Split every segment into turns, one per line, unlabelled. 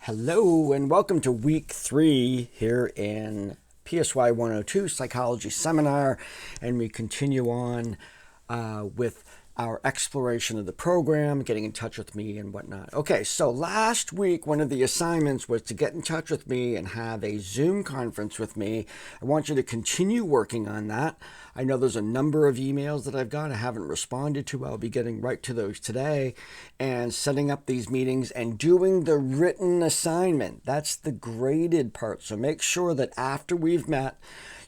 Hello and welcome to week 3 here in PSY102 Psychology Seminar, and we continue on with our exploration of the program, getting in touch with me and whatnot. Okay, so last week one of the assignments was to get in touch with me and have a Zoom conference with me. I want you to continue working on that. I know there's a number of emails that I've got I haven't responded to. I'll be getting right to those today and setting up these meetings and doing the written assignment. That's the graded part. So make sure that after we've met,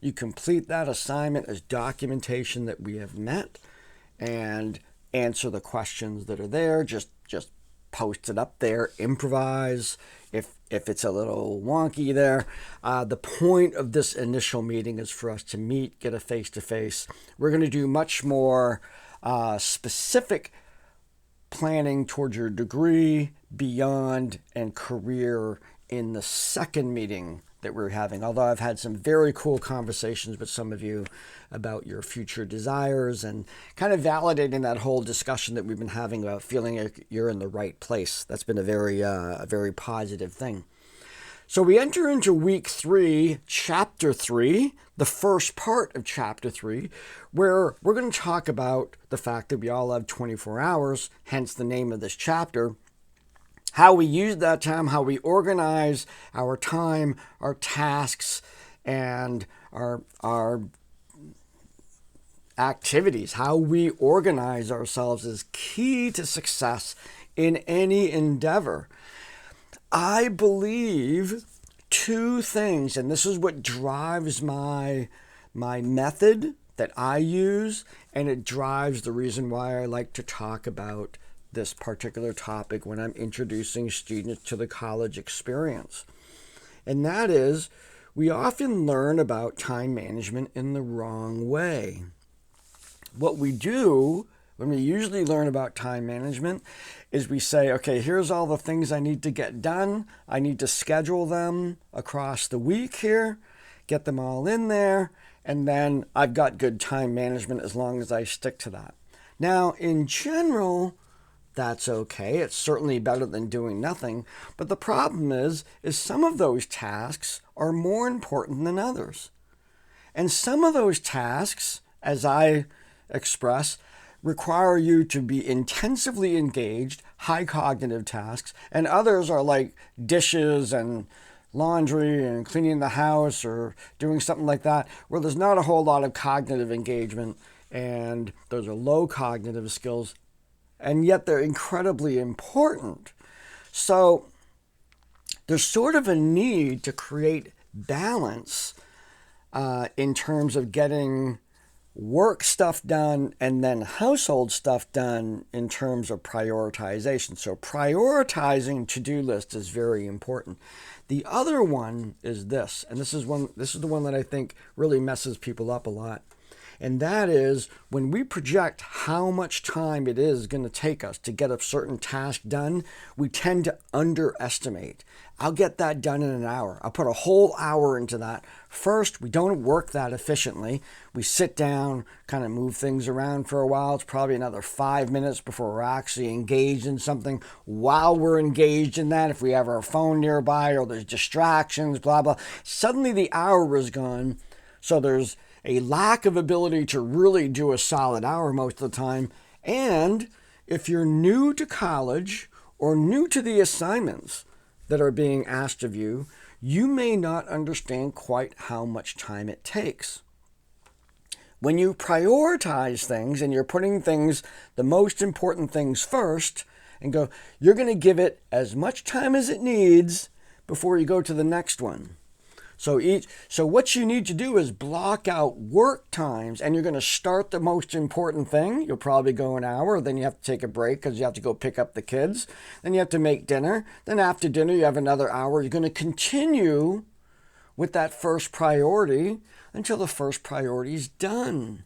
you complete that assignment as documentation that we have met and answer the questions that are there. Just post it up there, improvise if it's a little wonky there. The point of this initial meeting is for us to meet, get a face-to-face. We're going to do much more specific planning towards your degree, beyond, and career in the second meeting that we're having. Although I've had some very cool conversations with some of you about your future desires and kind of validating that whole discussion that we've been having about feeling like you're in the right place. That's been a very positive thing. So we enter into week 3, chapter 3, the first part of chapter 3, where we're going to talk about the fact that we all have 24 hours, hence the name of this chapter. How we use that time, how we organize our time, our tasks, and our activities. How we organize ourselves is key to success in any endeavor. I believe 2 things, and this is what drives my method that I use, and it drives the reason why I like to talk about this particular topic when I'm introducing students to the college experience. And that is, we often learn about time management in the wrong way. What we do when we usually learn about time management is we say, okay, here's all the things I need to get done. I need to schedule them across the week here, get them all in there, and then I've got good time management as long as I stick to that. Now, in general, that's okay. It's certainly better than doing nothing. But the problem is some of those tasks are more important than others. And some of those tasks, as I express, require you to be intensively engaged, high cognitive tasks, and others are like dishes and laundry and cleaning the house or doing something like that, where there's not a whole lot of cognitive engagement, and those are low cognitive skills, and yet they're incredibly important. So there's sort of a need to create balance in terms of getting work stuff done and then household stuff done in terms of prioritization. So prioritizing to-do list is very important. The other one is this, and this is the one that I think really messes people up a lot. And that is when we project how much time it is going to take us to get a certain task done, we tend to underestimate. I'll get that done in an hour. I'll put a whole hour into that. First, we don't work that efficiently. We sit down, kind of move things around for a while. It's probably another 5 minutes before we're actually engaged in something. While we're engaged in that, if we have our phone nearby or there's distractions, blah, blah, suddenly the hour is gone. So there's a lack of ability to really do a solid hour most of the time. And if you're new to college or new to the assignments that are being asked of you, you may not understand quite how much time it takes. When you prioritize things and you're putting things, the most important things first, and go, you're going to give it as much time as it needs before you go to the next one. So what you need to do is block out work times, and you're going to start the most important thing. You'll probably go an hour, then you have to take a break because you have to go pick up the kids. Then you have to make dinner. Then after dinner, you have another hour. You're going to continue with that first priority until the first priority is done.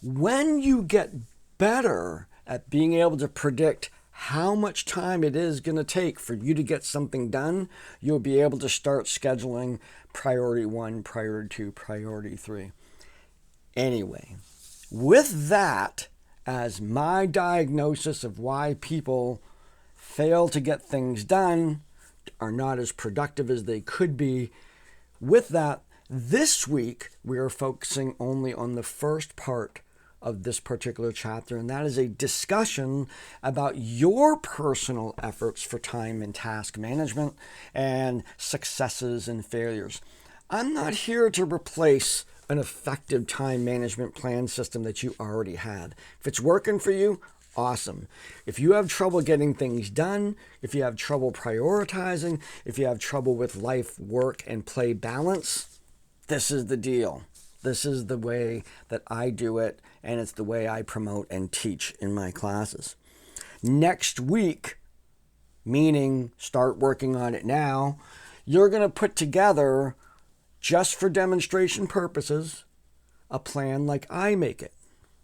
When you get better at being able to predict how much time it is going to take for you to get something done, you'll be able to start scheduling priority 1, priority 2, priority 3. Anyway, with that as my diagnosis of why people fail to get things done, are not as productive as they could be. With that, this week we are focusing only on the first part of this particular chapter, and that is a discussion about your personal efforts for time and task management and successes and failures. I'm not here to replace an effective time management plan system that you already had. If it's working for you, awesome. If you have trouble getting things done, if you have trouble prioritizing, if you have trouble with life, work, and play balance, this is the deal. This is the way that I do it, and it's the way I promote and teach in my classes. Next week, meaning start working on it now, you're going to put together, just for demonstration purposes, a plan like I make it,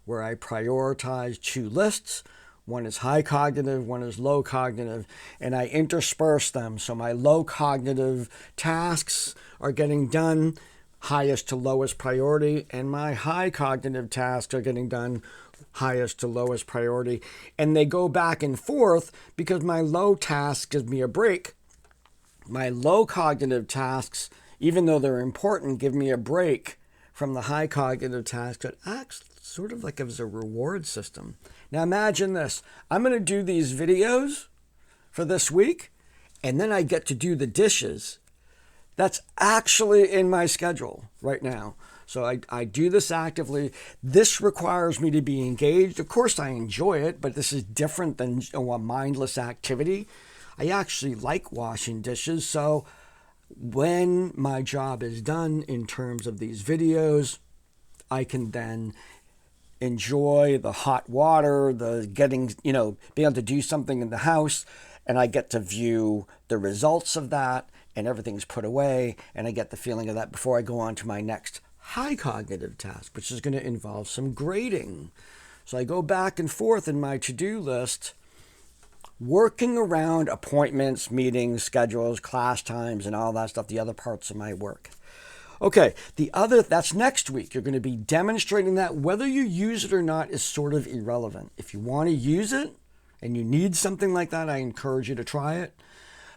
where I prioritize 2 lists. One is high cognitive, one is low cognitive, and I intersperse them. So my low cognitive tasks are getting done highest to lowest priority, and my high cognitive tasks are getting done highest to lowest priority. And they go back and forth because my low task gives me a break. My low cognitive tasks, even though they're important, give me a break from the high cognitive tasks that acts sort of like as a reward system. Now imagine this. I'm going to do these videos for this week, and then I get to do the dishes. That's actually in my schedule right now. So I do this actively. This requires me to be engaged. Of course, I enjoy it, but this is different than a mindless activity. I actually like washing dishes. So when my job is done in terms of these videos, I can then enjoy the hot water, the getting, being able to do something in the house, and I get to view the results of that, and everything's put away, and I get the feeling of that before I go on to my next high cognitive task, which is going to involve some grading. So I go back and forth in my to-do list, working around appointments, meetings, schedules, class times, and all that stuff, the other parts of my work. Okay, that's next week. You're going to be demonstrating that. Whether you use it or not is sort of irrelevant. If you want to use it and you need something like that, I encourage you to try it.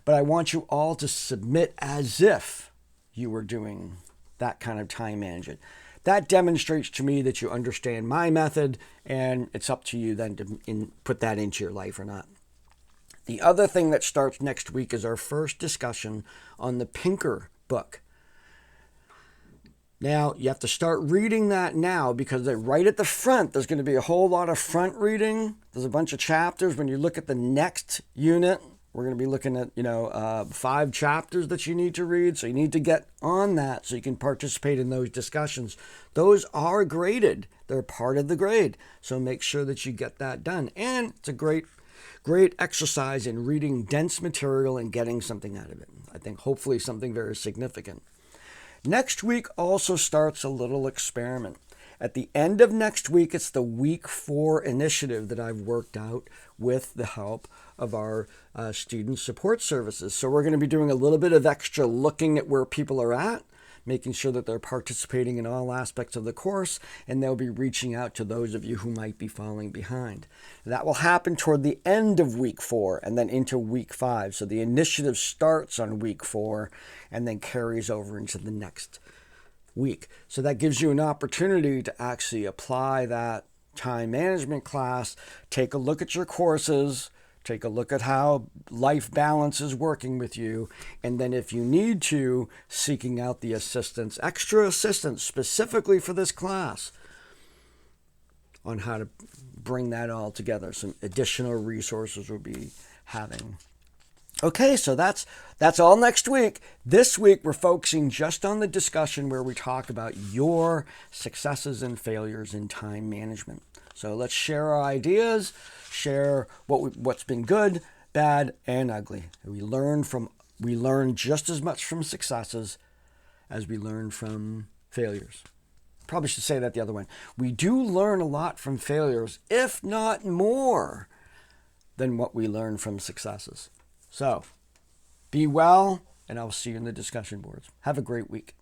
But I want you all to submit as if you were doing that kind of time management. That demonstrates to me that you understand my method, and it's up to you then to put that into your life or not. The other thing that starts next week is our first discussion on the Pinker book. Now, you have to start reading that now because right at the front, there's going to be a whole lot of front reading. There's a bunch of chapters. When you look at the next unit, we're going to be looking at, 5 chapters that you need to read. So you need to get on that so you can participate in those discussions. Those are graded. They're part of the grade. So make sure that you get that done. And it's a great exercise in reading dense material and getting something out of it. I think hopefully something very significant. Next week also starts a little experiment. At the end of next week, it's the Week 4 initiative that I've worked out with the help of our student support services. So we're going to be doing a little bit of extra looking at where people are at, making sure that they're participating in all aspects of the course, and they'll be reaching out to those of you who might be falling behind. That will happen toward the end of Week 4 and then into Week 5. So the initiative starts on Week 4 and then carries over into the next week. So that gives you an opportunity to actually apply that time management class, take a look at your courses, take a look at how life balance is working with you, and then if you need to, seeking out the assistance, extra assistance specifically for this class on how to bring that all together. Some additional resources we'll be having. Okay, so that's all next week. This week, we're focusing just on the discussion where we talk about your successes and failures in time management. So let's share our ideas, share what's been good, bad, and ugly. We learn just as much from successes as we learn from failures. Probably should say that the other way. We do learn a lot from failures, if not more than what we learn from successes. So, be well, and I'll see you in the discussion boards. Have a great week.